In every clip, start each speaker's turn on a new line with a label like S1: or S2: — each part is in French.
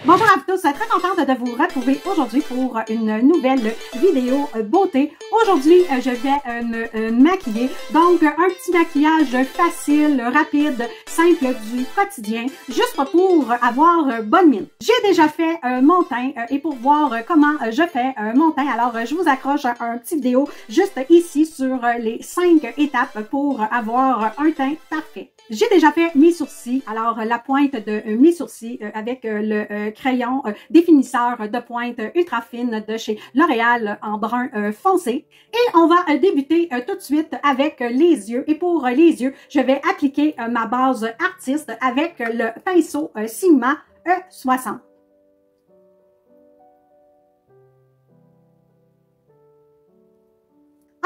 S1: Bonjour à vous tous, très contente de vous retrouver aujourd'hui pour une nouvelle vidéo beauté. Aujourd'hui, je vais me maquiller. Donc, un petit maquillage facile, rapide, simple du quotidien, juste pour avoir bonne mine. J'ai déjà fait mon teint et pour voir comment je fais mon teint, alors je vous accroche un petit vidéo juste ici sur les 5 étapes pour avoir un teint parfait. J'ai déjà fait mes sourcils, alors la pointe de mes sourcils avec le crayon définisseur de pointe ultra fine de chez L'Oréal en brun foncé. Et on va débuter tout de suite avec les yeux. Et pour les yeux, je vais appliquer ma base artiste avec le pinceau Sigma E60.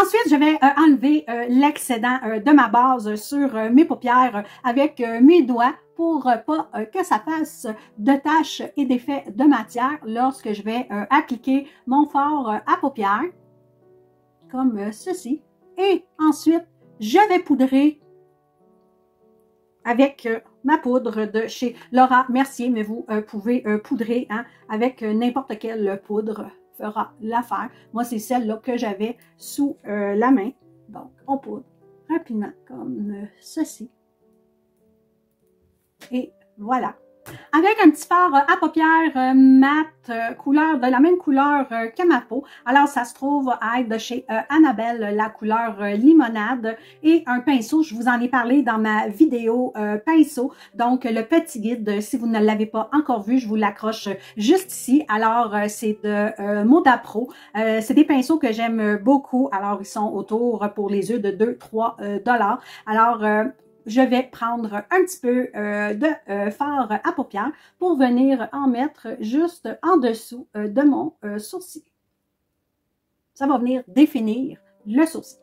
S1: Ensuite, je vais enlever l'excédent de ma base sur mes paupières avec mes doigts pour pas que ça fasse de taches et d'effets de matière lorsque je vais appliquer mon fard à paupières, comme ceci. Et ensuite, je vais poudrer avec ma poudre de chez Laura Mercier, mais vous pouvez poudrer avec n'importe quelle poudre. Fera l'affaire. Moi, c'est celle-là que j'avais sous la main. Donc, on poudre rapidement comme ceci. Et voilà. Avec un petit fard à paupières mat, couleur de la même couleur que ma peau. Alors, ça se trouve à être de chez Annabelle, la couleur limonade. Et un pinceau, je vous en ai parlé dans ma vidéo pinceau. Donc, le petit guide, si vous ne l'avez pas encore vu, je vous l'accroche juste ici. Alors, c'est de Moda Pro. C'est des pinceaux que j'aime beaucoup. Alors, ils sont autour pour les yeux de 2-3 $. Alors, je vais prendre un petit peu de fard à paupières pour venir en mettre juste en dessous de mon sourcil. Ça va venir définir le sourcil.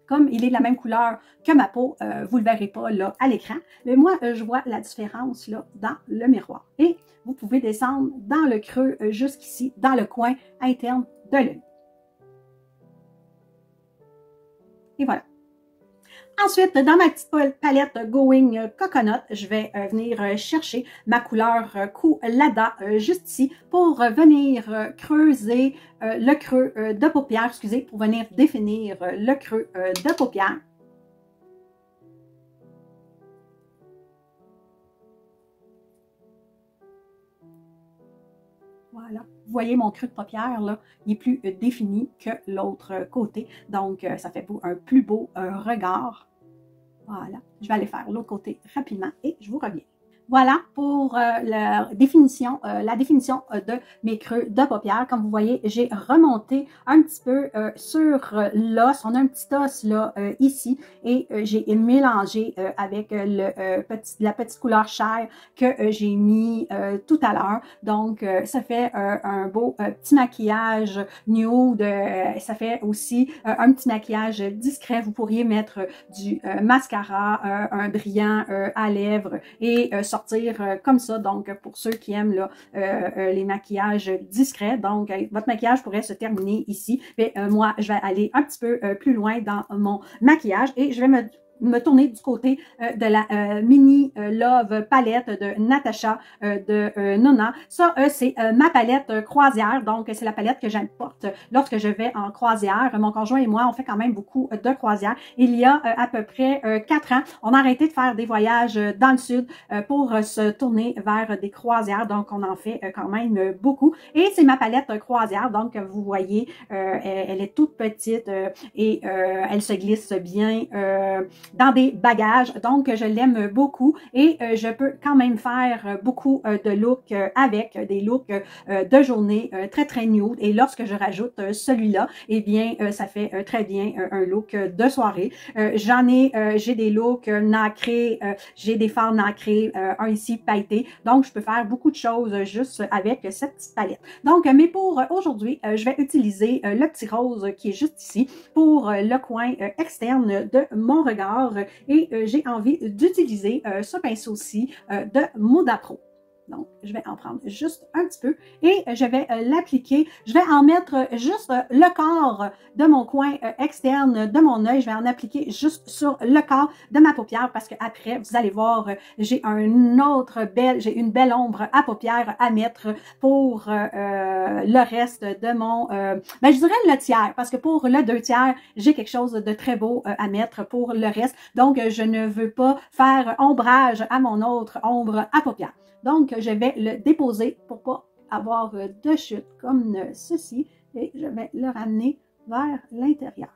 S1: Comme il est de la même couleur que ma peau, vous ne le verrez pas là à l'écran, mais moi, je vois la différence là dans le miroir. Et vous pouvez descendre dans le creux jusqu'ici, dans le coin interne de l'œil. Et voilà. Ensuite, dans ma petite palette Going Coconut, je vais venir chercher ma couleur Koolada juste ici pour venir creuser le creux de paupière, excusez, pour venir définir le creux de paupière. Voilà. Vous voyez mon creux de paupière, là, il est plus défini que l'autre côté. Donc, ça fait un plus beau regard. Voilà. Je vais aller faire l'autre côté rapidement et je vous reviens. Voilà pour la définition de mes creux de paupières. Comme vous voyez, j'ai remonté un petit peu sur l'os. On a un petit os là ici et j'ai mélangé avec la petite couleur chair que j'ai mis tout à l'heure. Donc, ça fait un beau petit maquillage nude. Ça fait aussi un petit maquillage discret. Vous pourriez mettre du mascara, un brillant à lèvres et sortir comme ça, donc pour ceux qui aiment là, les maquillages discrets, donc votre maquillage pourrait se terminer ici, mais moi je vais aller un petit peu plus loin dans mon maquillage et je vais me tourner du côté de la Mini Love palette de Natasha de Nona. Ça, c'est ma palette croisière, donc c'est la palette que j'importe lorsque je vais en croisière. Mon conjoint et moi, on fait quand même beaucoup de croisières. Il y a à peu près 4 ans, on a arrêté de faire des voyages dans le sud pour se tourner vers des croisières, donc on en fait quand même beaucoup. Et c'est ma palette croisière, donc vous voyez, elle est toute petite et elle se glisse bien dans des bagages, donc je l'aime beaucoup et je peux quand même faire beaucoup de looks avec des looks de journée très nude et lorsque je rajoute celui-là, eh bien ça fait très bien un look de soirée. J'ai des looks nacrés, j'ai des fards nacrés, un ici pailleté, donc je peux faire beaucoup de choses juste avec cette petite palette. Donc, mais pour aujourd'hui, je vais utiliser le petit rose qui est juste ici pour le coin externe de mon regard et j'ai envie d'utiliser ce pinceau-ci de Moda Pro. Donc, je vais en prendre juste un petit peu et je vais l'appliquer. Je vais en mettre juste le quart de mon coin externe de mon œil. Je vais en appliquer juste sur le quart de ma paupière parce que après, vous allez voir, j'ai j'ai une belle ombre à paupières à mettre pour le reste de mon, je dirais le tiers parce que pour le 2/3, j'ai quelque chose de très beau à mettre pour le reste. Donc, je ne veux pas faire ombrage à mon autre ombre à paupières. Donc, je vais le déposer pour pas avoir de chute comme ceci et je vais le ramener vers l'intérieur.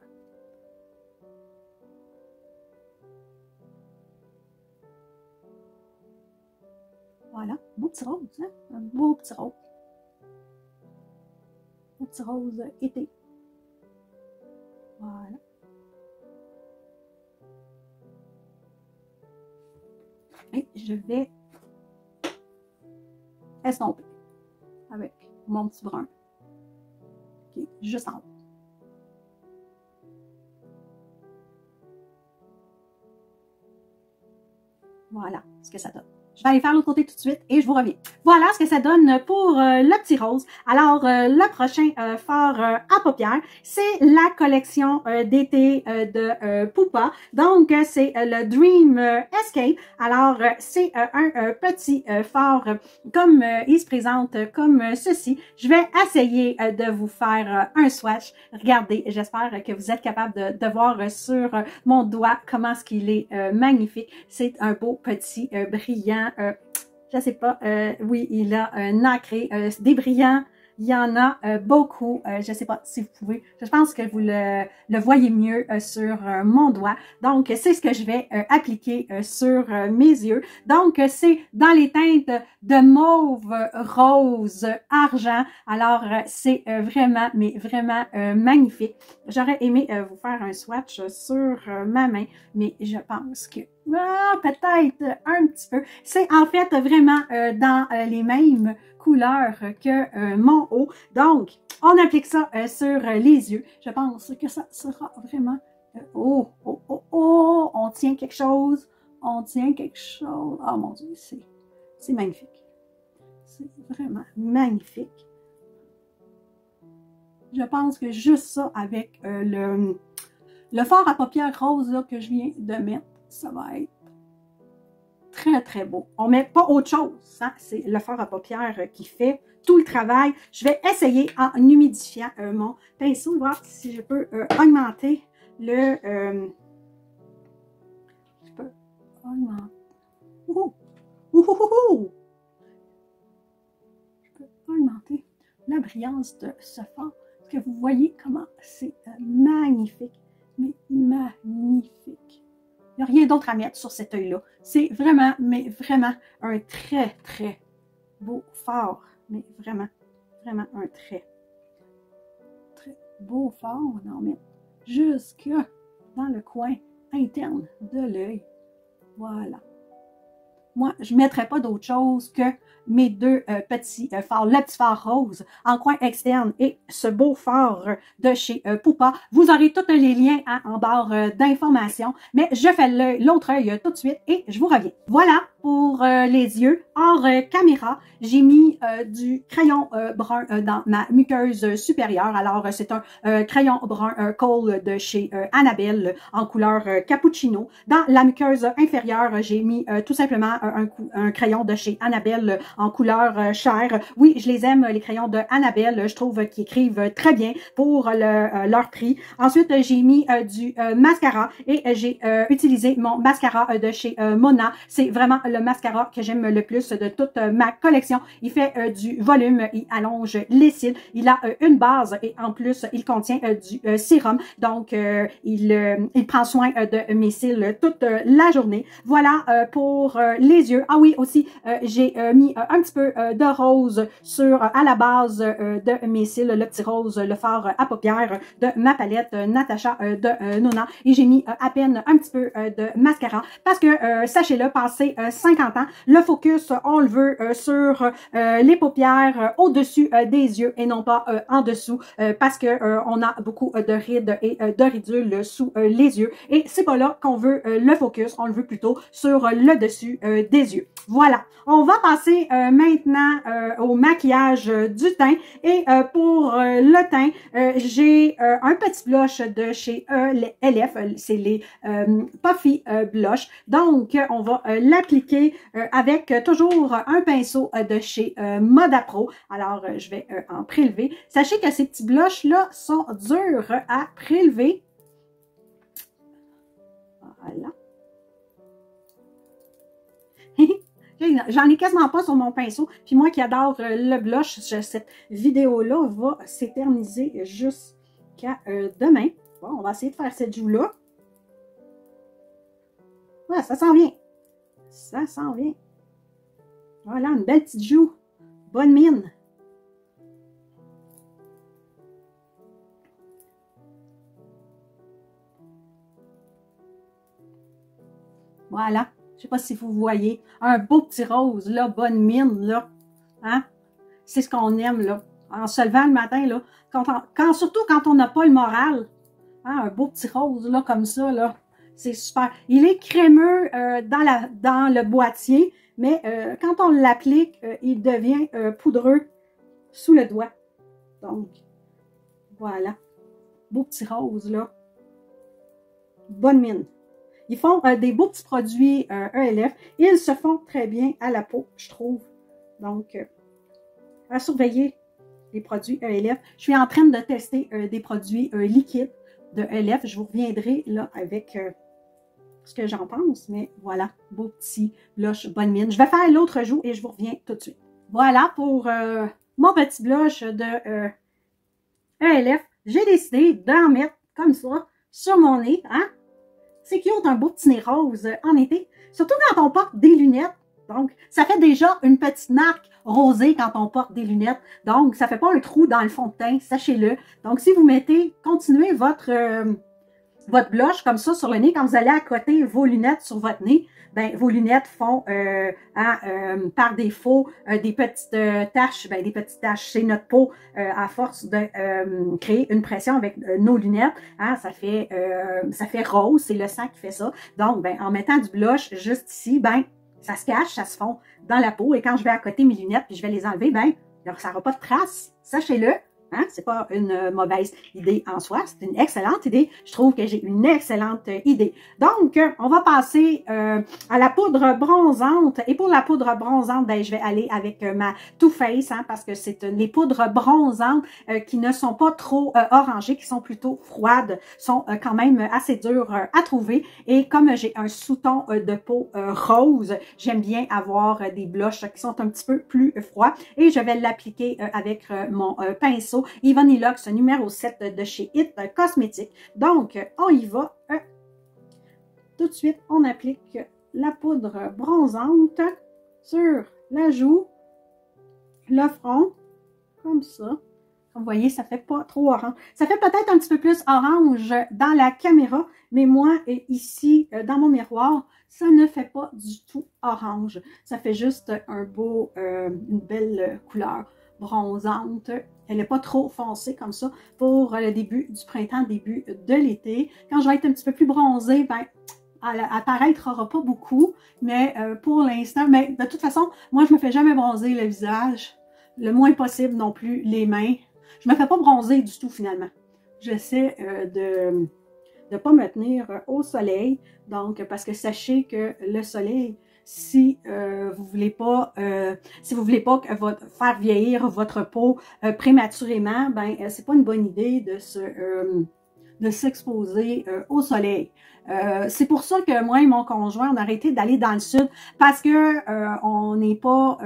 S1: Voilà, beau petit rose, hein? Un beau petit rose. Beau petit rose été. Voilà. Et je vais estomper avec mon petit brun qui est juste en haut. Voilà ce que ça donne. Je vais aller faire l'autre côté tout de suite et je vous reviens. Voilà ce que ça donne pour le petit rose. Alors, le prochain fard à paupières, c'est la collection d'été de Pupa. Donc, c'est le Dream Escape. Alors, c'est un petit fard comme il se présente comme ceci. Je vais essayer de vous faire un swatch. Regardez, j'espère que vous êtes capable de voir sur mon doigt comment est-ce qu'il est magnifique. C'est un beau petit brillant. Je sais pas, oui, il a nacré, des brillants, il y en a beaucoup, je sais pas si vous pouvez, je pense que vous le voyez mieux sur mon doigt. Donc, c'est ce que je vais appliquer sur mes yeux. Donc, c'est dans les teintes de mauve, rose, argent. Alors, c'est vraiment, mais vraiment magnifique. J'aurais aimé vous faire un swatch sur ma main, mais je pense que peut-être un petit peu. C'est en fait vraiment dans les mêmes couleurs que mon haut. Donc, on applique ça sur les yeux. Je pense que ça sera vraiment... oh, on tient quelque chose. On tient quelque chose. Oh mon Dieu, c'est magnifique. C'est vraiment magnifique. Je pense que juste ça avec le fard à paupières rose là, que je viens de mettre, ça va être très, très beau. On met pas autre chose. Hein? C'est le fard à paupières qui fait tout le travail. Je vais essayer en humidifiant mon pinceau, voir si je peux augmenter le... je peux augmenter... Je peux augmenter la brillance de ce fard. Parce que vous voyez comment c'est magnifique. Mais magnifique. Il n'y a rien d'autre à mettre sur cet œil-là. C'est vraiment, mais vraiment un très, très beau fard. Mais vraiment, vraiment un très, très beau fard. On va en mettre jusque dans le coin interne de l'œil. Voilà. Moi, je ne mettrais pas d'autre chose que mes deux petits fards, le petit fard rose en coin externe et ce beau fard de chez Pupa. Vous aurez tous les liens hein, en barre d'informations, mais je fais l'autre œil tout de suite et je vous reviens. Voilà pour les yeux. Hors caméra, j'ai mis du crayon brun dans ma muqueuse supérieure. Alors, c'est un crayon brun Kohl de chez Annabelle en couleur cappuccino. Dans la muqueuse inférieure, j'ai mis tout simplement un crayon de chez Annabelle en couleur chair. Oui, je les aime, les crayons de Annabelle. Je trouve qu'ils écrivent très bien pour leur prix. Ensuite, j'ai mis du mascara et j'ai utilisé mon mascara de chez Mona. C'est vraiment le mascara que j'aime le plus de toute ma collection. Il fait du volume, il allonge les cils. Il a une base et en plus, il contient du sérum. Donc, il prend soin de mes cils toute la journée. Voilà pour les yeux. Ah oui, aussi, j'ai mis un petit peu de rose à la base de mes cils, le petit rose, le fard à paupières de ma palette Natasha de Nona. Et j'ai mis à peine un petit peu de mascara parce que, sachez-le, passé 50 ans, le focus, on le veut sur les paupières au-dessus des yeux et non pas en dessous parce que on a beaucoup de rides et de ridules sous les yeux. Et c'est pas là qu'on veut le focus, on le veut plutôt sur le dessus des yeux. Voilà, on va passer maintenant au maquillage du teint. Et pour le teint, j'ai un petit blush de chez LF, c'est les Puffy Blush. Donc, on va l'appliquer avec toujours un pinceau de chez Moda Pro. Alors, je vais en prélever. Sachez que ces petits blushs-là sont durs à prélever. Voilà. J'en ai quasiment pas sur mon pinceau. Puis moi qui adore le blush, cette vidéo-là va s'éterniser jusqu'à demain. Bon, on va essayer de faire cette joue-là. Voilà, ça s'en vient. Ça s'en vient. Voilà, une belle petite joue. Bonne mine. Voilà. Je ne sais pas si vous voyez. Un beau petit rose, là, bonne mine, là. Hein? C'est ce qu'on aime, là. En se levant le matin, là. Surtout quand on n'a pas le moral. Hein? Un beau petit rose, là, comme ça, là. C'est super. Il est crémeux dans le boîtier, mais quand on l'applique, il devient poudreux sous le doigt. Donc, voilà. Beau petit rose, là. Bonne mine. Ils font des beaux petits produits ELF. Ils se font très bien à la peau, je trouve. Donc, à surveiller les produits ELF. Je suis en train de tester des produits liquides de ELF. Je vous reviendrai là avec ce que j'en pense. Mais voilà, beau petit blush, bonne mine. Je vais faire l'autre joue et je vous reviens tout de suite. Voilà pour mon petit blush de ELF. J'ai décidé d'en mettre comme ça sur mon nez. Hein? C'est cute, un beau petit nez rose en été. Surtout quand on porte des lunettes. Donc, ça fait déjà une petite marque rosée quand on porte des lunettes. Donc, ça ne fait pas un trou dans le fond de teint, sachez-le. Donc, si vous mettez, continuez votre blush comme ça sur le nez, quand vous allez accoter vos lunettes sur votre nez, ben, vos lunettes font par défaut des petites taches. Ben, des petites taches, c'est notre peau à force de créer une pression avec nos lunettes. Hein, ça fait rose, c'est le sang qui fait ça. Donc, ben, en mettant du blush juste ici, ben, ça se cache, ça se fond dans la peau. Et quand je vais accoter mes lunettes puis je vais les enlever, ben, ça n'aura pas de traces. Sachez-le. Hein? C'est pas une mauvaise idée en soi, c'est une excellente idée. Je trouve que j'ai une excellente idée. Donc, on va passer à la poudre bronzante. Et pour la poudre bronzante, ben, je vais aller avec ma Too Faced, hein, parce que c'est les poudres bronzantes qui ne sont pas trop orangées, qui sont plutôt froides, sont quand même assez dures à trouver. Et comme j'ai un sous-ton de peau rose, j'aime bien avoir des blushs qui sont un petit peu plus froids. Et je vais l'appliquer avec mon pinceau Ivanilox numéro 7 de chez It Cosmetics. Donc, on y va. Tout de suite, on applique la poudre bronzante sur la joue, le front, comme ça. Comme vous voyez, ça fait pas trop orange. Ça fait peut-être un petit peu plus orange dans la caméra, mais moi, ici, dans mon miroir, ça ne fait pas du tout orange. Ça fait juste une belle couleur bronzante. Elle n'est pas trop foncée comme ça pour le début du printemps, début de l'été. Quand je vais être un petit peu plus bronzée, ben, elle apparaîtra pas beaucoup, mais pour l'instant, mais de toute façon, moi, je me fais jamais bronzer le visage, le moins possible non plus les mains. Je me fais pas bronzer du tout finalement. J'essaie de ne pas me tenir au soleil, donc parce que sachez que le soleil, si vous voulez pas faire vieillir votre peau prématurément, ben c'est pas une bonne idée de s'exposer au soleil. C'est pour ça que moi et mon conjoint, on a arrêté d'aller dans le sud parce que on n'est pas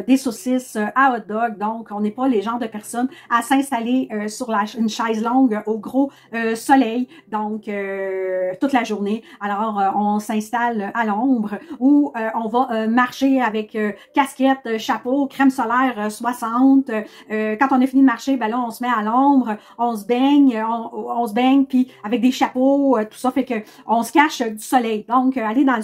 S1: des saucisses à hot dog, donc on n'est pas les genres de personnes à s'installer sur une chaise longue au gros soleil, donc toute la journée. Alors on s'installe à l'ombre ou on va marcher avec casquette, chapeau, crème solaire 60. Quand on a fini de marcher, ben là on se met à l'ombre, on se baigne, puis avec des chapeaux, tout ça fait que on se cache du soleil. Donc aller dans le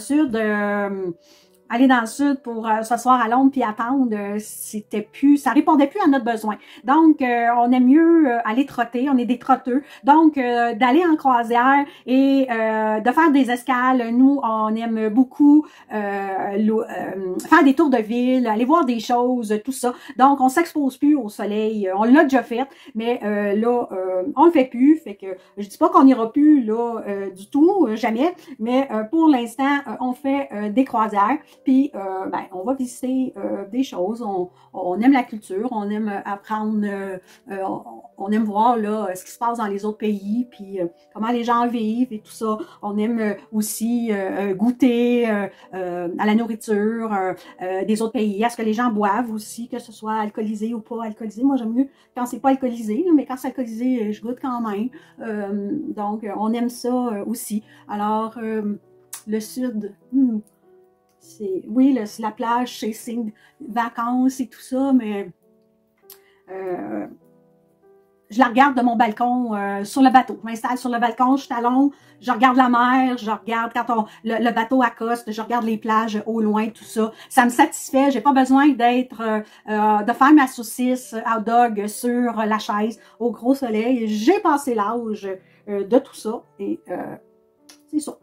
S1: sud pour s'asseoir à l'ombre puis attendre, ça répondait plus à notre besoin. Donc, on aime mieux aller trotter, on est des trotteux. Donc, d'aller en croisière et de faire des escales. Nous, on aime beaucoup faire des tours de ville, aller voir des choses, tout ça. Donc, on s'expose plus au soleil. On l'a déjà fait, mais là, on le fait plus. Fait que je dis pas qu'on n'ira plus là du tout, jamais. Mais pour l'instant, on fait des croisières. Puis, ben, on va visiter des choses. On aime la culture, on aime apprendre, on aime voir là ce qui se passe dans les autres pays, puis comment les gens vivent et tout ça. On aime aussi goûter à la nourriture des autres pays, à ce que les gens boivent aussi, que ce soit alcoolisé ou pas alcoolisé. Moi, j'aime mieux quand c'est pas alcoolisé, mais quand c'est alcoolisé, je goûte quand même. Donc, on aime ça aussi. Alors, le sud, oui, la plage, c'est signe vacances et tout ça, mais je la regarde de mon balcon sur le bateau. Je m'installe sur le balcon, je t'allonge, je regarde la mer, je regarde quand le bateau accoste, je regarde les plages au loin, tout ça. Ça me satisfait, j'ai pas besoin d'être, de faire ma saucisse hot dog sur la chaise au gros soleil. J'ai passé l'âge de tout ça et c'est ça.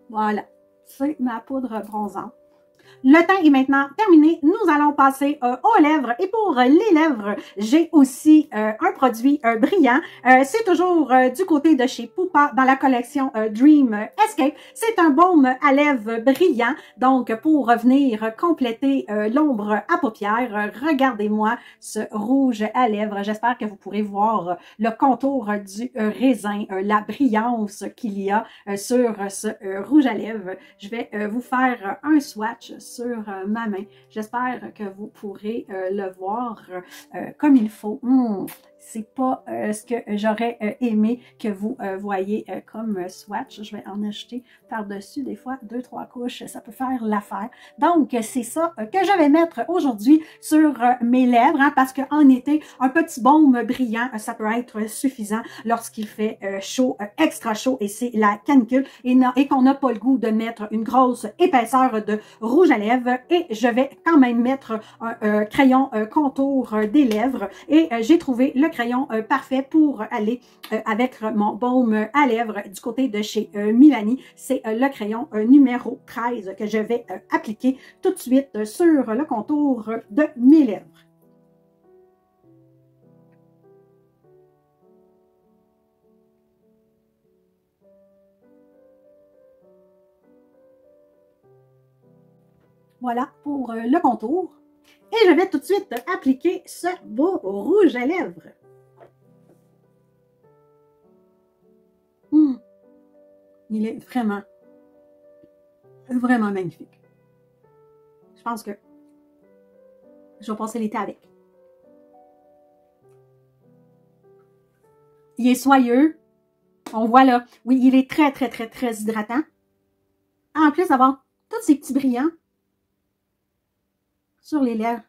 S1: Voilà, c'est ma poudre bronzante. Le teint est maintenant terminé. Nous allons passer aux lèvres. Et pour les lèvres, j'ai aussi un produit brillant. C'est toujours du côté de chez Pupa dans la collection Dream Escape. C'est un baume à lèvres brillant. Donc, pour venir compléter l'ombre à paupières, regardez-moi ce rouge à lèvres. J'espère que vous pourrez voir le contour du raisin, la brillance qu'il y a sur ce rouge à lèvres. Je vais vous faire un swatch sur ma main. J'espère que vous pourrez le voir comme il faut. C'est pas ce que j'aurais aimé que vous voyez comme swatch. Je vais en acheter par-dessus des fois 2-3 couches. Ça peut faire l'affaire. Donc, c'est ça que je vais mettre aujourd'hui sur mes lèvres parce qu'en été, un petit baume brillant, ça peut être suffisant lorsqu'il fait chaud, extra chaud et c'est la canicule et qu'on n'a pas le goût de mettre une grosse épaisseur de rouge à lèvres. Et je vais quand même mettre un crayon contour des lèvres et j'ai trouvé le crayon parfait pour aller avec mon baume à lèvres du côté de chez Milani. C'est le crayon numéro 13 que je vais appliquer tout de suite sur le contour de mes lèvres. Voilà pour le contour. Et je vais tout de suite appliquer ce beau rouge à lèvres. Il est vraiment, vraiment magnifique. Je pense que je vais passer l'été avec. Il est soyeux. On voit là, oui, il est très, très, très, très hydratant. En plus d'avoir tous ces petits brillants sur les lèvres.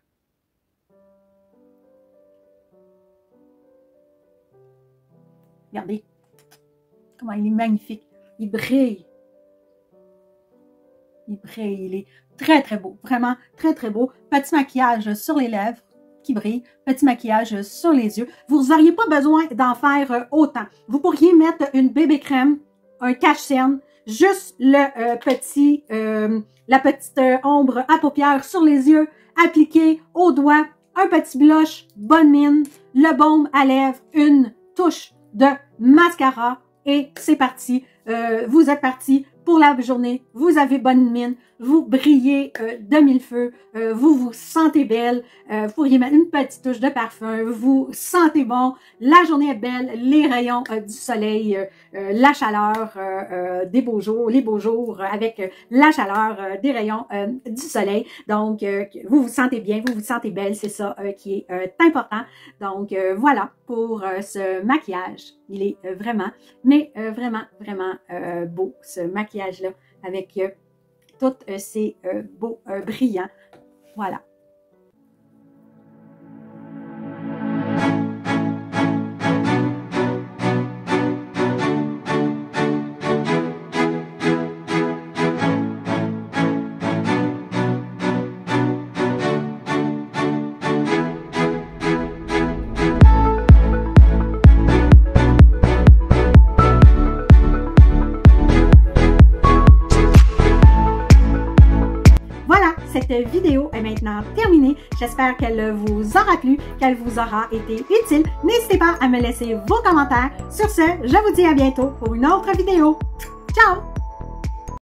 S1: Regardez comment il est magnifique. Il brille. Il brille. Il est très, très beau. Vraiment très, très beau. Petit maquillage sur les lèvres qui brille. Petit maquillage sur les yeux. Vous n'auriez pas besoin d'en faire autant. Vous pourriez mettre une bébé crème, un cache-cerne, juste le la petite ombre à paupières sur les yeux, appliqué au doigt, un petit blush, bonne mine, le baume à lèvres, une touche de mascara et c'est parti. Vous êtes parti pour la journée, vous avez bonne mine, vous brillez de mille feux, vous vous sentez belle, vous pourriez mettre une petite touche de parfum, vous sentez bon, la journée est belle, les rayons du soleil, la chaleur des beaux jours, les beaux jours avec la chaleur des rayons du soleil. Donc, vous vous sentez bien, vous vous sentez belle, c'est ça qui est important. Donc, voilà pour ce maquillage. Il est vraiment, mais vraiment, vraiment beau, ce maquillage-là, avec tous ces beaux brillants. Voilà. cette vidéo est maintenant terminée. J'espère qu'elle vous aura plu, qu'elle vous aura été utile. N'hésitez pas à me laisser vos commentaires. Sur ce, je vous dis à bientôt pour une autre vidéo. Ciao!